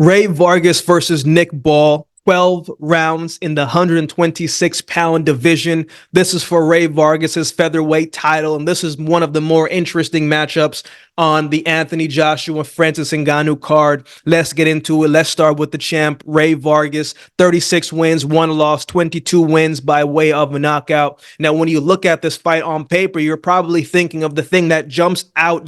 Rey Vargas versus Nick Ball. 12 rounds in the 126-pound division. This is for Rey Vargas's featherweight title, and this is one of the more interesting matchups on the Anthony Joshua Francis Ngannou card. Let's get into it. Let's start with the champ, Rey Vargas. 36 wins, 1 loss, 22 wins by way of a knockout. Now, when you look at this fight on paper, you're probably thinking of the thing that jumps out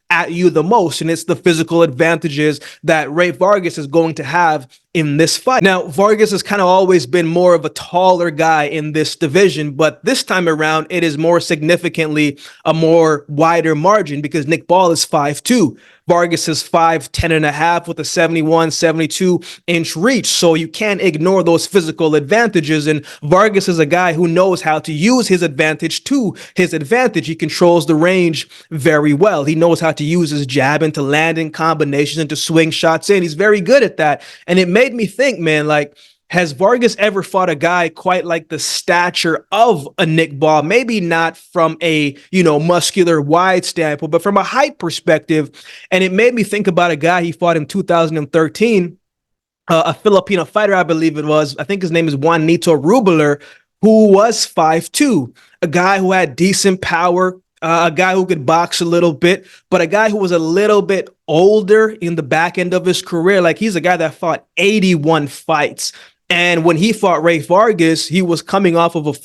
at you the most, and it's the physical advantages that Rey Vargas is going to have in this fight. Now, Vargas has kind of always been more of a taller guy in this division, but this time around, it is more significantly a more wider margin because Nick Ball is 5'2". Vargas is 5'10 and a half with a 71, 72-inch reach. So you can't ignore those physical advantages. And Vargas is a guy who knows how to use his advantage to his advantage. He controls the range very well. He knows how to use his jab and to land in combinations and to swing shots in. He's very good at that. And it made me think, man, like, has Vargas ever fought a guy quite like the stature of a Nick Ball? Maybe not from a, muscular wide standpoint, but from a height perspective. And it made me think about a guy he fought in 2013, a Filipino fighter, I believe it was. I think his name is Juanito Rubler, who was 5'2", a guy who had decent power, a guy who could box a little bit, but a guy who was a little bit older in the back end of his career. Like, he's a guy that fought 81 fights. And when he fought Rey Vargas, he was coming off of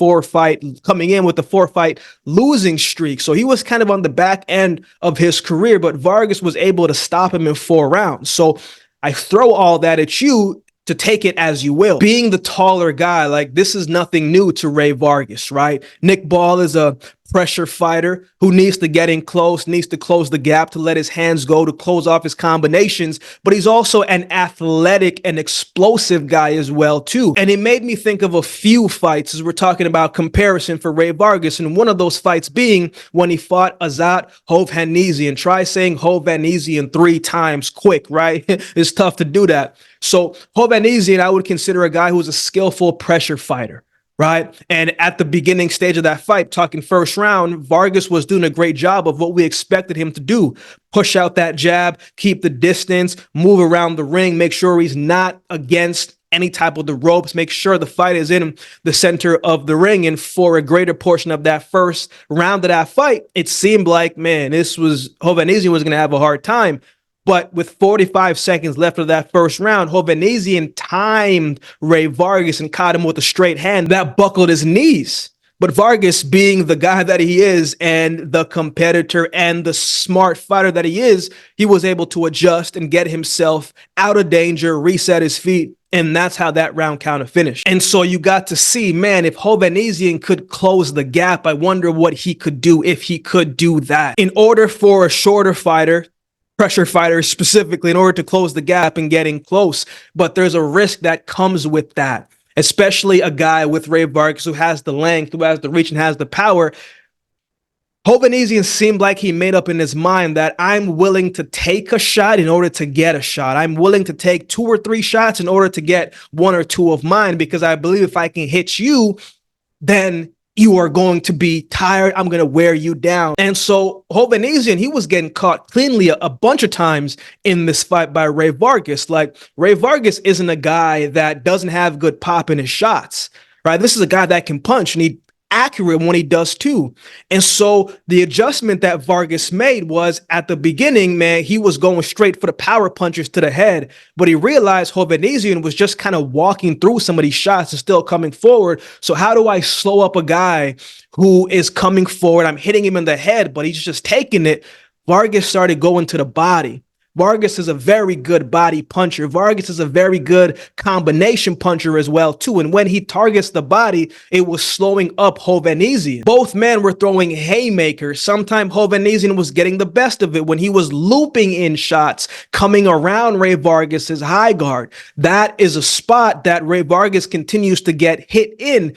coming in with a 4-fight losing streak. So he was kind of on the back end of his career, but Vargas was able to stop him in 4 rounds. So I throw all that at you to take it as you will. Being the taller guy, like, this is nothing new to Rey Vargas, right? Nick Ball is a pressure fighter who needs to get in close, needs to close the gap, to let his hands go, to close off his combinations, but he's also an athletic and explosive guy as well too. And it made me think of a few fights as we're talking about comparison for Rey Vargas, and one of those fights being when he fought Azat Hovhannissian. Try saying Hovhannissian 3 times quick, right? It's tough to do that. So Hovhannissian, I would consider a guy who's a skillful pressure fighter, right? And at the beginning stage of that fight, talking first round, Vargas was doing a great job of what we expected him to do. Push out that jab, keep the distance, move around the ring, make sure he's not against any type of the ropes, make sure the fight is in the center of the ring. And for a greater portion of that first round of that fight, it seemed like, man, Hovhannissian was going to have a hard time. But with 45 seconds left of that first round, Hovhannissian timed Rey Vargas and caught him with a straight hand that buckled his knees. But Vargas, being the guy that he is and the competitor and the smart fighter that he is, he was able to adjust and get himself out of danger, reset his feet. And that's how that round kind of finished. And so you got to see, man, if Hovhannissian could close the gap, I wonder what he could do if he could do that. In order for a shorter fighter, pressure fighters specifically, in order to close the gap and getting close, but there's a risk that comes with that, especially a guy with Rey Vargas who has the length, who has the reach, and has the power. Hovhannissian seemed like he made up in his mind that I'm willing to take a shot in order to get a shot. I'm willing to take 2 or 3 shots in order to get 1 or 2 of mine, because I believe if I can hit you, then you are going to be tired. I'm going to wear you down. And so Hovhannissian, he was getting caught cleanly a bunch of times in this fight by Rey Vargas. Like, Rey Vargas isn't a guy that doesn't have good pop in his shots, right? This is a guy that can punch, and he's accurate when he does too. And so the adjustment that Vargas made was, at the beginning, man, he was going straight for the power punches to the head, but he realized Hovhannissian was just kind of walking through some of these shots and still coming forward. So how do I slow up a guy who is coming forward? I'm hitting him in the head, but he's just taking it. Vargas started going to the body. Vargas is a very good body puncher. Vargas is a very good combination puncher as well, too. And when he targets the body, it was slowing up Hovhannissian. Both men were throwing haymakers. Sometimes Hovhannissian was getting the best of it when he was looping in shots, coming around Rey Vargas's high guard. That is a spot that Rey Vargas continues to get hit in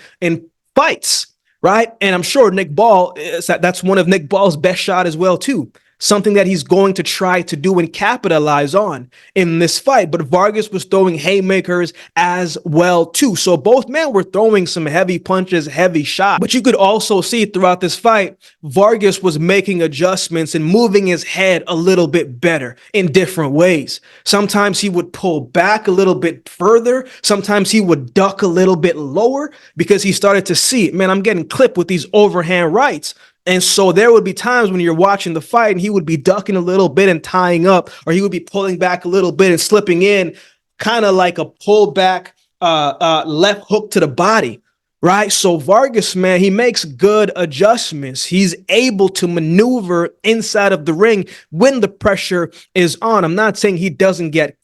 fights, right? And I'm sure Nick Ball, that's one of Nick Ball's best shot as well, too. something that he's going to try to do and capitalize on in this fight. But Vargas was throwing haymakers as well too. So both men were throwing some heavy punches, heavy shots. But you could also see throughout this fight, Vargas was making adjustments and moving his head a little bit better in different ways. Sometimes he would pull back a little bit further. Sometimes he would duck a little bit lower because he started to see, man, I'm getting clipped with these overhand rights. And so there would be times when you're watching the fight and he would be ducking a little bit and tying up, or he would be pulling back a little bit and slipping in, kind of like a pullback left hook to the body, right? So Vargas, man, he makes good adjustments. He's able to maneuver inside of the ring when the pressure is on. I'm not saying he doesn't get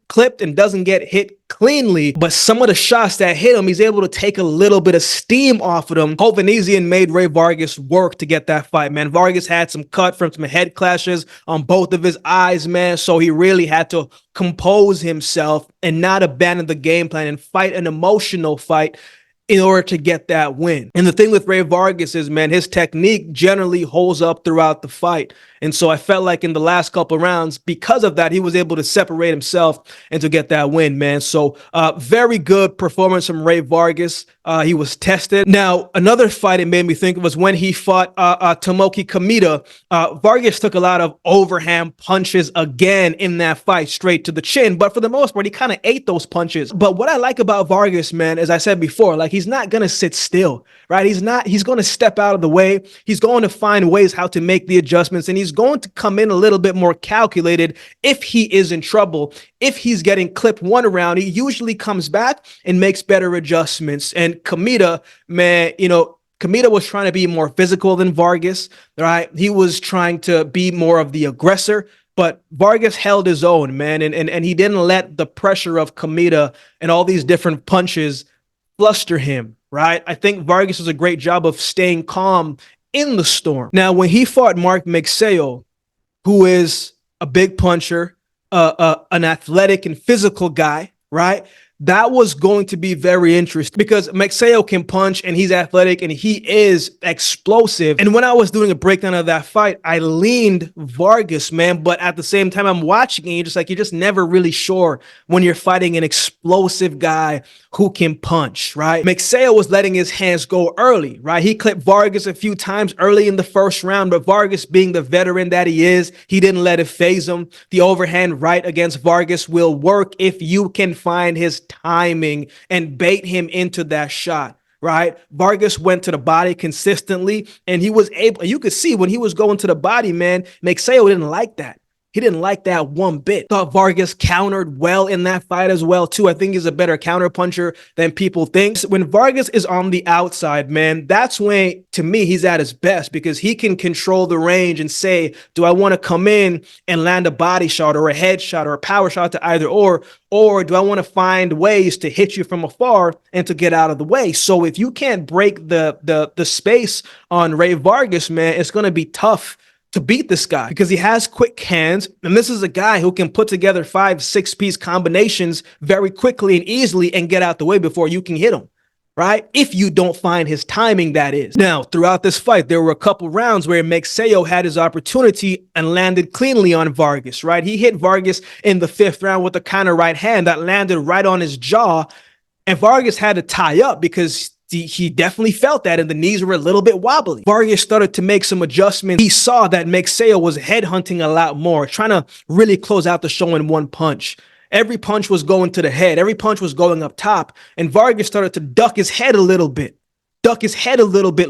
clipped and doesn't get hit cleanly, but some of the shots that hit him, he's able to take a little bit of steam off of them. Hovhannissian made Rey Vargas work to get that fight, man. Vargas had some cut from some head clashes on both of his eyes, man, so he really had to compose himself and not abandon the game plan and fight an emotional fight in order to get that win. And the thing with Rey Vargas is, man, his technique generally holds up throughout the fight. And so I felt like in the last couple rounds, because of that, he was able to separate himself and to get that win, man. So very good performance from Rey Vargas. He was tested. Now, another fight it made me think of was when he fought Tomoki Kameda. Vargas took a lot of overhand punches again in that fight, straight to the chin. But for the most part, he kind of ate those punches. But what I like about Vargas, man, as I said before, like he's not going to sit still, right? He's going to step out of the way. He's going to find ways how to make the adjustments, and he's going to come in a little bit more calculated if he is in trouble. If he's getting clipped one round, he usually comes back and makes better adjustments. And Kameda, man, you know, Kameda was trying to be more physical than Vargas, right? He was trying to be more of the aggressor, but Vargas held his own, man, and he didn't let the pressure of Kameda and all these different punches fluster him, right? I think Vargas does a great job of staying calm in the storm. Now, when he fought Mark Magsayo, who is a big puncher, an athletic and physical guy, right? That was going to be very interesting because Magsayo can punch and he's athletic and he is explosive. And when I was doing a breakdown of that fight, I leaned Vargas, man. But at the same time, I'm watching and you're just never really sure when you're fighting an explosive guy who can punch, right? Magsayo was letting his hands go early, right? He clipped Vargas a few times early in the first round, but Vargas, being the veteran that he is, he didn't let it phase him. The overhand right against Vargas will work if you can find his timing and bait him into that shot, right? Vargas went to the body consistently and he was able, you could see when he was going to the body, man, Magsayo didn't like that. He didn't like that one bit. Thought Vargas countered well in that fight as well, too. I think he's a better counter puncher than people think. When Vargas is on the outside, man, that's when, to me, he's at his best because he can control the range and say, do I want to come in and land a body shot or a head shot or a power shot to either or do I want to find ways to hit you from afar and to get out of the way? So if you can't break the space on Rey Vargas, man, it's going to be tough to beat this guy because he has quick hands. And this is a guy who can put together 5-6 piece combinations very quickly and easily and get out the way before you can hit him, right? If you don't find his timing, that is. Now, throughout this fight, there were a couple rounds where Magsayo had his opportunity and landed cleanly on Vargas, right? He hit Vargas in the 5th round with a counter right hand that landed right on his jaw. And Vargas had to tie up because he definitely felt that, and the knees were a little bit wobbly. Vargas started to make some adjustments. He saw that Magsayo was headhunting a lot more, trying to really close out the show in one punch. Every punch was going to the head. Every punch was going up top, and Vargas started to duck his head a little bit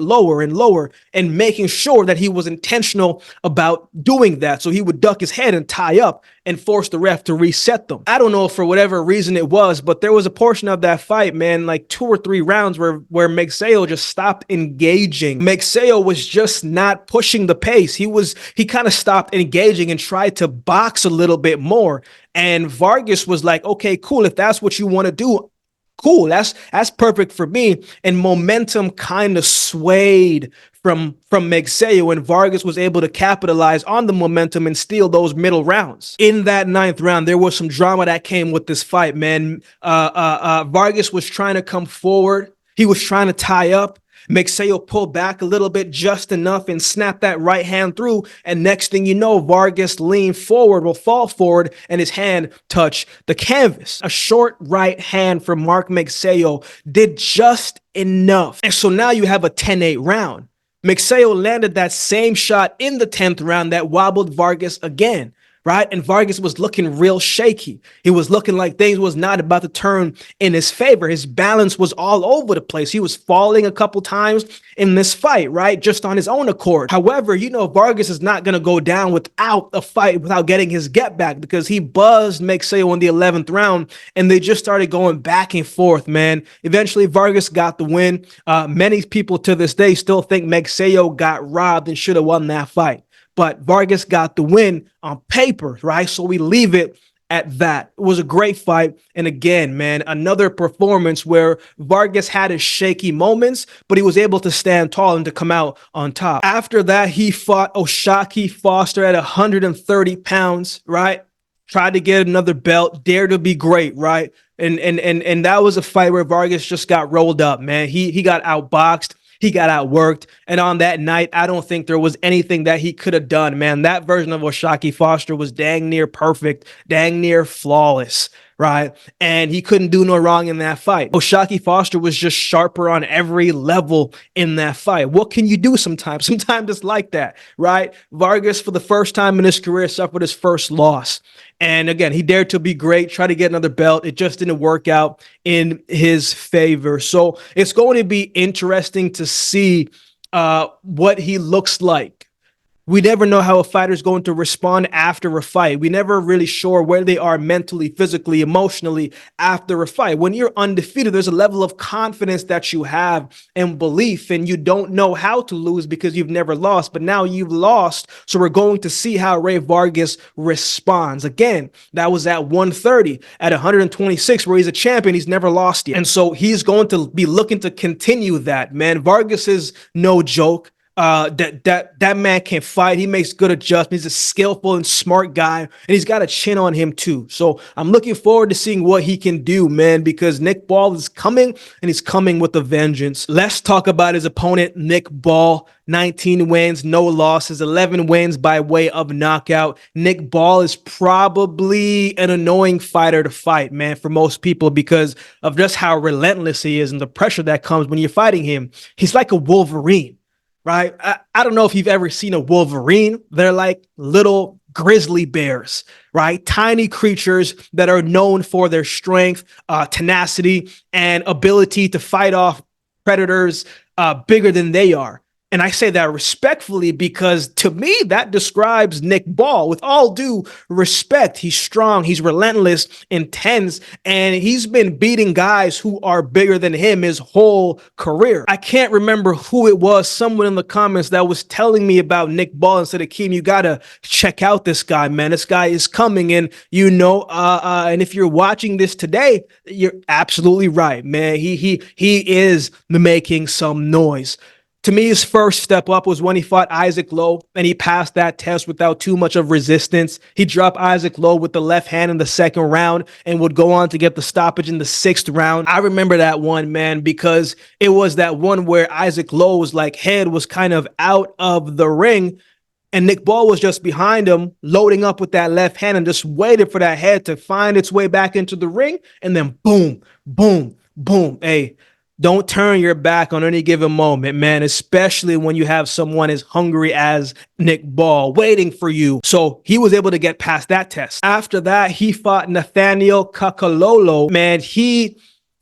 lower and lower, and making sure that he was intentional about doing that. So he would duck his head and tie up and force the ref to reset them. I don't know if for whatever reason it was, but there was a portion of that fight, man, like 2 or 3 rounds where Magsayo just stopped engaging. Magsayo was just not pushing the pace. He kind of stopped engaging and tried to box a little bit more. And Vargas was like, okay, cool. If that's what you want to do, cool, that's perfect for me. And momentum kind of swayed from Magsayo, and Vargas was able to capitalize on the momentum and steal those middle rounds. In that 9th round, there was some drama that came with this fight, man. Vargas was trying to come forward. He was trying to tie up. Magsayo pulled back a little bit, just enough, and snapped that right hand through. And next thing you know, Vargas leaned forward, will fall forward, and his hand touched the canvas. A short right hand from Mark Magsayo did just enough. And so now you have a 10-8 round. Magsayo landed that same shot in the 10th round that wobbled Vargas again, right? And Vargas was looking real shaky. He was looking like things was not about to turn in his favor. His balance was all over the place. He was falling a couple times in this fight, right? Just on his own accord. However, you know, Vargas is not going to go down without a fight, without getting his get back, because he buzzed Magsayo in the 11th round, and they just started going back and forth, man. Eventually, Vargas got the win. Many people to this day still think Magsayo got robbed and should have won that fight. But Vargas got the win on paper, right? So we leave it at that. It was a great fight. And again, man, another performance where Vargas had his shaky moments, but he was able to stand tall and to come out on top. After that, he fought Oshaki Foster at 130 pounds, right? Tried to get another belt, dared to be great, right? And that was a fight where Vargas just got rolled up, man. He got outboxed. He got outworked. And on that night, I don't think there was anything that he could have done, man. That version of Oshaki Foster was dang near perfect, dang near flawless, right? And he couldn't do no wrong in that fight. Oshaki Foster was just sharper on every level in that fight. What can you do sometimes? Sometimes it's like that, right? Vargas, for the first time in his career, suffered his first loss. And again, he dared to be great, try to get another belt. It just didn't work out in his favor. So it's going to be interesting to see what he looks like. We never know how a fighter is going to respond after a fight. We never really sure where they are mentally, physically, emotionally after a fight. When you're undefeated, there's a level of confidence that you have and belief, and you don't know how to lose because you've never lost. But now you've lost, so we're going to see how Rey Vargas responds. Again, that was at 130. At 126, where he's a champion, he's never lost yet. And so he's going to be looking to continue that, man. Vargas is no joke. That man can fight. He makes good adjustments. He's a skillful and smart guy, and he's got a chin on him too. So I'm looking forward to seeing what he can do, man, because Nick Ball is coming, and he's coming with a vengeance. Let's talk about his opponent, Nick Ball. 19 wins, no losses, 11 wins by way of knockout. Nick Ball is probably an annoying fighter to fight, man, for most people, because of just how relentless he is and the pressure that comes when you're fighting him. He's like a Wolverine. Right? I don't know if you've ever seen a Wolverine. They're like little grizzly bears, right? Tiny creatures that are known for their strength, tenacity, and ability to fight off predators bigger than they are. And I say that respectfully because to me, that describes Nick Ball. With all due respect, he's strong, he's relentless, intense, and he's been beating guys who are bigger than him his whole career. I can't remember who it was, someone in the comments that was telling me about Nick Ball and said, Akeem, you got to check out this guy, man. This guy is coming. And, you know, and if you're watching this today, you're absolutely right, man. He is making some noise. To me, his first step up was when he fought Isaac Lowe, and he passed that test without too much of resistance. He dropped Isaac Lowe with the left hand in the second round and would go on to get the stoppage in the 6th round. I remember that one, man, because it was that one where Isaac Lowe's like head was kind of out of the ring, and Nick Ball was just behind him, loading up with that left hand and just waited for that head to find its way back into the ring, and then boom, boom, boom. Hey, don't turn your back on any given moment, man, especially when you have someone as hungry as Nick Ball waiting for you. So he was able to get past that test. After that, he fought Nathaniel Kakalolo. Man, he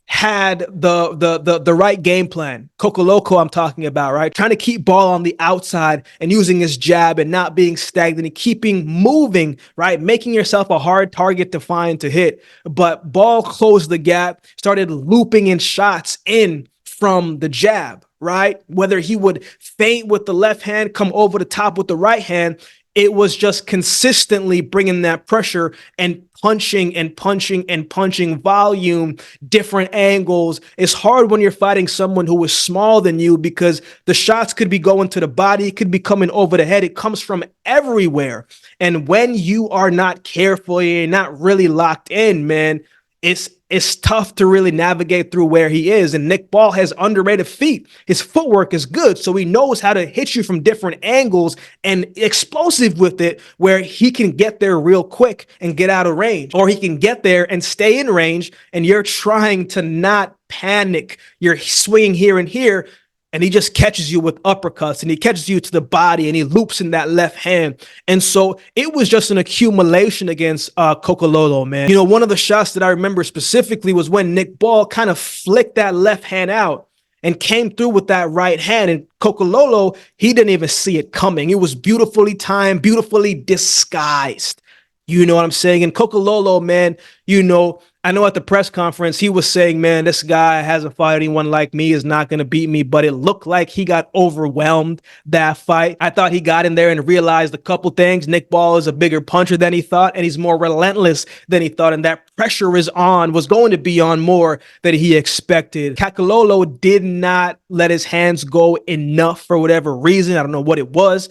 had the right game plan. Kokoloko I'm talking about, right? Trying to keep Ball on the outside and using his jab and not being stagnant and keeping moving, right? Making yourself a hard target to find to hit. But Ball closed the gap, started looping in shots in from the jab, right? Whether he would feint with the left hand, come over the top with the right hand, it was just consistently bringing that pressure and punching and punching and punching volume, different angles. It's hard when you're fighting someone who is smaller than you because the shots could be going to the body, it could be coming over the head. It comes from everywhere. And when you are not careful, you're not really locked in, man, it's tough to really navigate through where he is. And Nick Ball has underrated feet. His footwork is good, so he knows how to hit you from different angles and explosive with it, where he can get there real quick and get out of range, or he can get there and stay in range, and you're trying to not panic. You're swinging here and here, and he just catches you with uppercuts, and he catches you to the body, and he loops in that left hand. And so it was just an accumulation against Cocololo, man. You know, one of the shots that I remember specifically was when Nick Ball kind of flicked that left hand out and came through with that right hand. And Cocololo, he didn't even see it coming. It was beautifully timed, beautifully disguised. You know what I'm saying? And Cocololo, man, you know, I know at the press conference, he was saying, man, this guy hasn't fought anyone like me, is not going to beat me. But it looked like he got overwhelmed that fight. I thought he got in there and realized a couple things. Nick Ball is a bigger puncher than he thought, and he's more relentless than he thought. And that pressure was going to be on more than he expected. Cocololo did not let his hands go enough for whatever reason. I don't know what it was.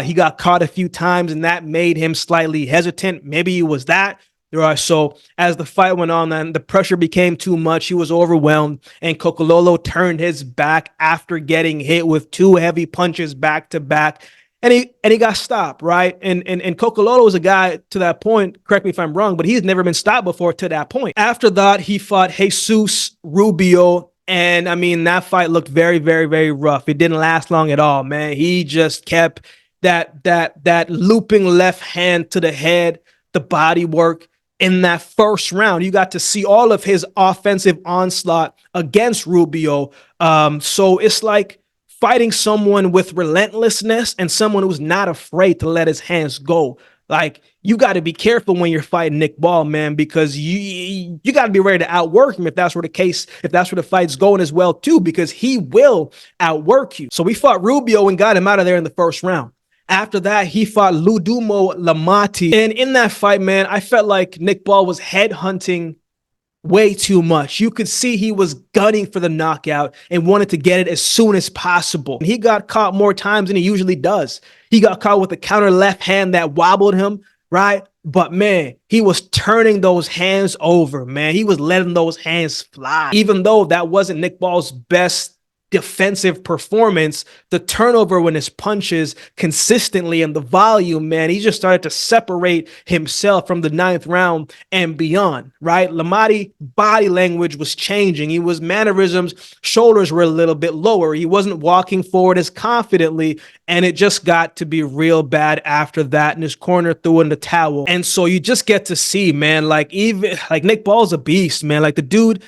He got caught a few times, and that made him slightly hesitant. Maybe it was that. So as the fight went on, then the pressure became too much. He was overwhelmed, and Cocololo turned his back after getting hit with 2 heavy punches back to back, and he got stopped, right? And Cocololo was a guy to that point, correct me if I'm wrong, but he's never been stopped before to that point. After that, he fought Jesus Rubio. And I mean, that fight looked very, very, very rough. It didn't last long at all, man. He just kept that looping left hand to the head, the body work. In that first round, you got to see all of his offensive onslaught against Rubio. So it's like fighting someone with relentlessness and someone who's not afraid to let his hands go. Like, you got to be careful when you're fighting Nick Ball, man, because you got to be ready to outwork him if that's where the fight's going as well, too, because he will outwork you. So we fought Rubio and got him out of there in the first round. After that, he fought Ludumo Lamati. And in that fight, man, I felt like Nick Ball was headhunting way too much. You could see he was gunning for the knockout and wanted to get it as soon as possible. And he got caught more times than he usually does. He got caught with a counter left hand that wobbled him, right? But man, he was turning those hands over, man. He was letting those hands fly. Even though that wasn't Nick Ball's best defensive performance, the turnover when his punches consistently and the volume, man, he just started to separate himself from the 9th round and beyond, right? Lamati body language was changing. His mannerisms, shoulders were a little bit lower. He wasn't walking forward as confidently, and it just got to be real bad after that, and his corner threw in the towel. And so you just get to see, man, like Nick Ball's a beast, man. Like the dude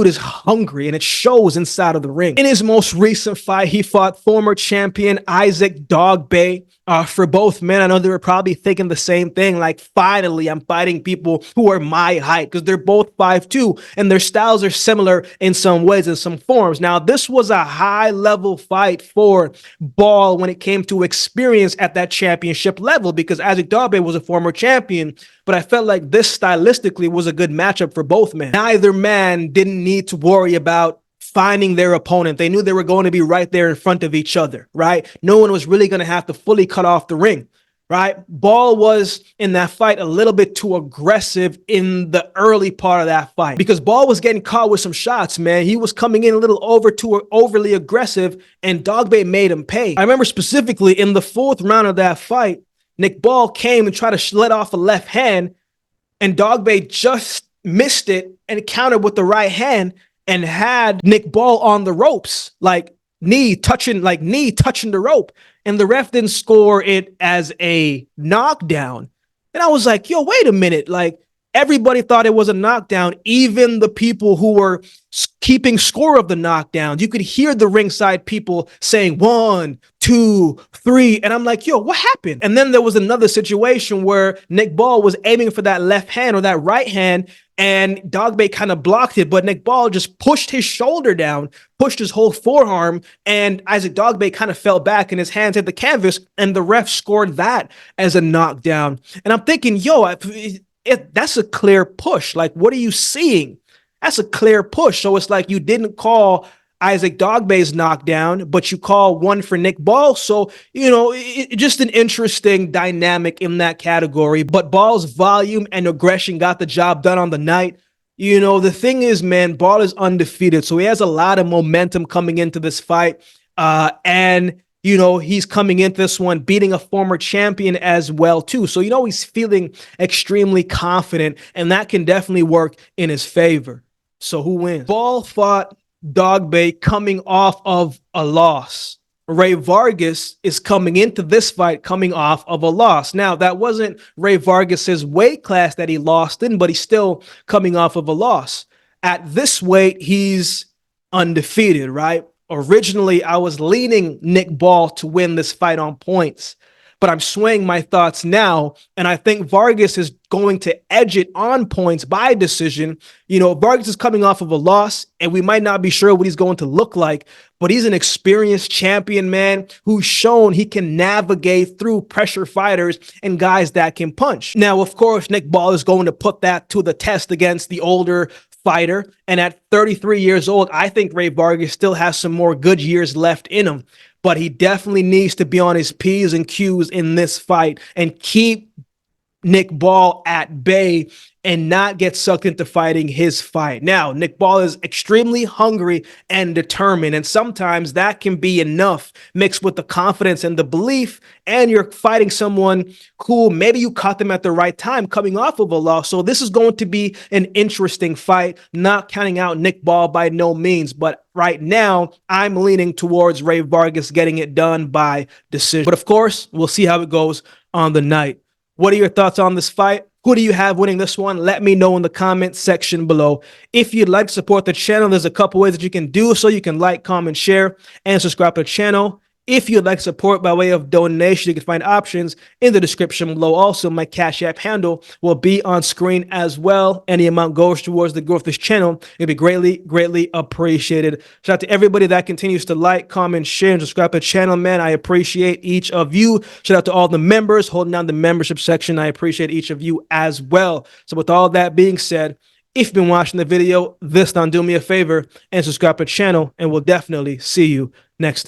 is hungry, and it shows inside of the ring. In his most recent fight, he fought former champion Isaac Dogboe. For both men, I know they were probably thinking the same thing, like, finally, I'm fighting people who are my height, because they're both 5'2", and their styles are similar in some ways, in some forms. Now, this was a high-level fight for Ball when it came to experience at that championship level, because Isaac Dogboe was a former champion, but I felt like this stylistically was a good matchup for both men. Neither man didn't need to worry about finding their opponent. They knew they were going to be right there in front of each other, right? No one was really going to have to fully cut off the ring, right? Ball was in that fight a little bit too aggressive in the early part of that fight, because Ball was getting caught with some shots, man. He was coming in a little overly aggressive, and Dogboe made him pay. I remember specifically in the 4th round of that fight, Nick Ball came and tried to let off a left hand, and Dogboe just missed it and countered with the right hand and had Nick Ball on the ropes, like knee touching the rope. And the ref didn't score it as a knockdown. And I was like, yo, wait a minute. Like, everybody thought it was a knockdown, even the people who were keeping score of the knockdowns. You could hear the ringside people saying 1, 2, 3. And I'm like, yo, what happened? And then there was another situation where Nick Ball was aiming for that left hand or that right hand, and Dogboe kind of blocked it, but Nick Ball just pushed his shoulder down, pushed his whole forearm, and Isaac Dogboe kind of fell back and his hands hit the canvas, and the ref scored that as a knockdown. And I'm thinking, yo, that's a clear push. Like, what are you seeing? That's a clear push. So it's like you didn't call Isaac Dogboe's knockdown, but you call one for Nick Ball. So, you know, just an interesting dynamic in that category. But Ball's volume and aggression got the job done on the night. You know, the thing is, man, Ball is undefeated, so he has a lot of momentum coming into this fight. And you know, he's coming into this one beating a former champion as well, too. So, you know, he's feeling extremely confident, and that can definitely work in his favor. So who wins? Ball fought Dogbe coming off of a loss. Rey Vargas is coming into this fight coming off of a loss. Now, that wasn't Rey Vargas's weight class that he lost in, but he's still coming off of a loss. At this weight, he's undefeated, right? Originally, I was leaning Nick Ball to win this fight on points, but I'm swaying my thoughts now, and I think Vargas is going to edge it on points by decision. You know, Vargas is coming off of a loss, and we might not be sure what he's going to look like, but he's an experienced champion, man, who's shown he can navigate through pressure fighters and guys that can punch. Now, of course, Nick Ball is going to put that to the test against the older fighter, and at 33 years old, I think Rey Vargas still has some more good years left in him, but he definitely needs to be on his P's and Q's in this fight and keep Nick Ball at bay and not get sucked into fighting his fight. Now, Nick Ball is extremely hungry and determined, and sometimes that can be enough mixed with the confidence and the belief, and you're fighting someone who maybe you caught them at the right time coming off of a loss. So this is going to be an interesting fight, not counting out Nick Ball by no means, but right now I'm leaning towards Rey Vargas getting it done by decision. But of course, we'll see how it goes on the night. What are your thoughts on this fight? Who do you have winning this one? Let me know in the comment section below. If you'd like to support the channel, there's a couple ways that you can do so. You can like, comment, share, and subscribe to the channel. If you'd like support by way of donation, you can find options in the description below. Also, my Cash App handle will be on screen as well. Any amount goes towards the growth of this channel. It'd be greatly, greatly appreciated. Shout out to everybody that continues to like, comment, share, and subscribe to the channel, man. I appreciate each of you. Shout out to all the members holding down the membership section. I appreciate each of you as well. So with all that being said, if you've been watching the video, this time do me a favor and subscribe to the channel, and we'll definitely see you next time.